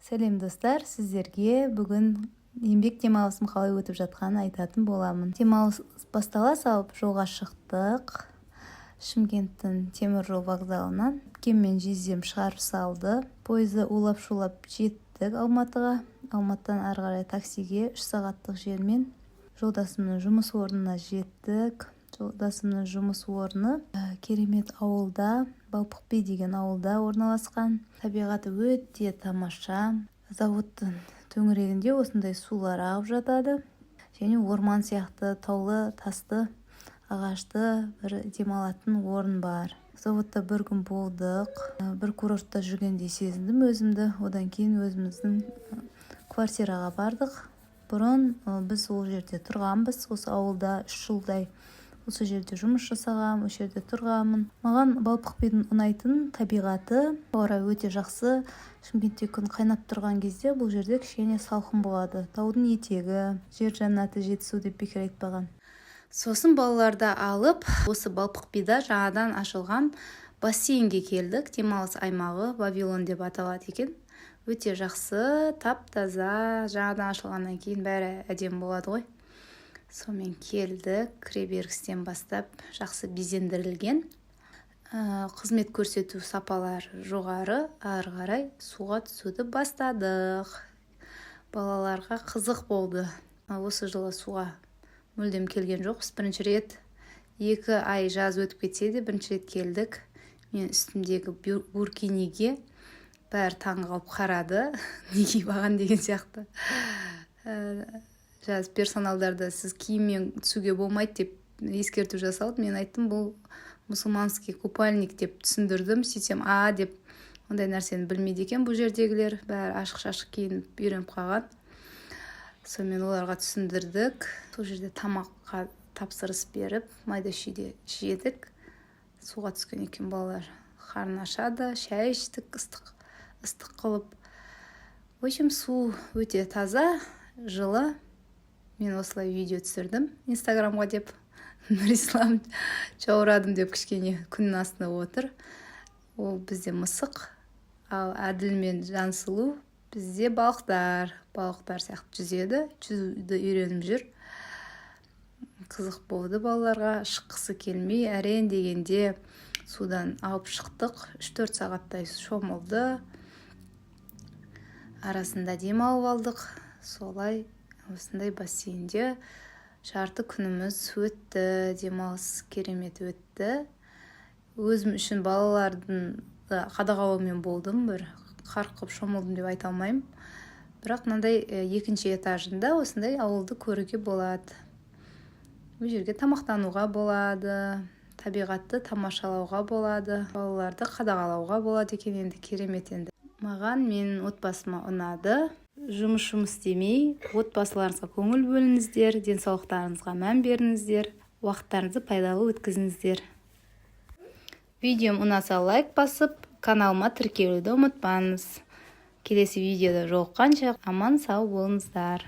Сәлем достар, сіздерге бүгін еңбек демалысым қалай өтіп жатқанын айтатын боламын. Демалыс бастала салып жолға шықтық. Шымкенттің теміржол вокзалынан кеммен жездем шығарып салды. Пойызды улап-шулап жеттік Алматыға. Алматыдан ары қарай таксиге 3 сағаттық жермен жолдасымның жұмыс орнына жеттік. Жолдасымның жұмыс орны керемет ауылда, Балпықби деген ауылда орналасқан. Табиғаты өте тамаша. Заводтың төңірегінде осындай сулар ағып жатады. Және орман сияқты таулы тасты ағашты бір демалатын орын бар. Заводта бір күн болдық. Бір курортта жүргендей сезіндім өзімді. Одан кейін өзіміздің квартираға бардық. Бұрын біз ол жерде тұрғанбыз. Осы ауылда 3 жылдай осы жерде жұмыс жасағам, осы жерде тұрғамын. Маған Балпықбидің ұнайтын табиғаты, орай өте жақсы. Шымкентте күн қайнап тұрған кезде бұл жерде кішкене салқын болады. Таудың етегі, жер жаннаты Жетісу деп бекер айтпаған. Сосын балаларды алып, осы Балпықбида жаңадан ашылған бассейнге келдік. Демалыс аймағы Вавилон деп аталады екен. Өте жақсы, тап-таза, жаңадан ашылғаннан кейін бәрі әдемі болады ғой. Сонымен келдік, кіреберістен бастап жақсы безендірілген. Қызмет көрсету сапалар жоғары, ары қарай суға түсуді бастадық. Балаларға қызық болды. Осы жылы суға мүлдем келген жоқпыз. Бірінші рет 2 ай жаз өтіп кетсе де бірінші рет келдік. Мен үстімдегі буркиниге бәрі таң қалып қарады. Не киіп алған деген сияқты. Жаз персоналдарда сіз киіммен түсуге болмайды деп ескерту жасалды. Мен айттым, бұл мұсылманский купальник деп түсіндірдім. Сөйтсем, деп ондай нәрсені білмейді екен бұл жердегілер. Бәрі ашық-шашық киініп үйреніп қалған. Сонымен оларға түсіндірдік. Сол жерде тамаққа тапсырыс беріп, майда-шүйде жедік. Суға түскен екен балалар. Қарын ашады, шай іштік, ыстық қылып. В общем, су өте таза, жылы. Мен осылай видео түсірдім Инстаграмға деп. Нұрислам жаурадым деп кішкене күннің астында отыр. Ол бізде мысық, ал Әділ мен Жансұлу бізде балықтар. Балықтар сияқты жүзеді. Жүзуді үйреніп жүр. Қызық болды балаларға. Шыққысы келмей, әрен дегенде судан алып шықтық. 3-4 сағаттай шомылды. Арасында демалып алдық. Солай осындай бассейнде жарты күніміз өтті. Демалыс керемет өтті. Өзім үшін балалардың қадағалаумен болдым. Бір қарқып шомылдым деп айта алмаймын. Бірақ мынандай 2-ші этажында осындай ауылды көруге болады. Бұл жерге тамақтануға болады, табиғатты тамашалауға болады, балаларды қадағалауға болады екен. Енді керемет енді. Маған менің отбасыма ұнады. Жұмыс істемей, отбасыларыңызға көңіл бөліңіздер, денсаулықтарыңызға мән беріңіздер, уақыттарыңызды пайдалы өткізіңіздер. Видеом ұнаса лайк басып, каналыма тіркелуді ұмытпаңыз. Келесі видеода жолыққанша аман сау болыңыздар.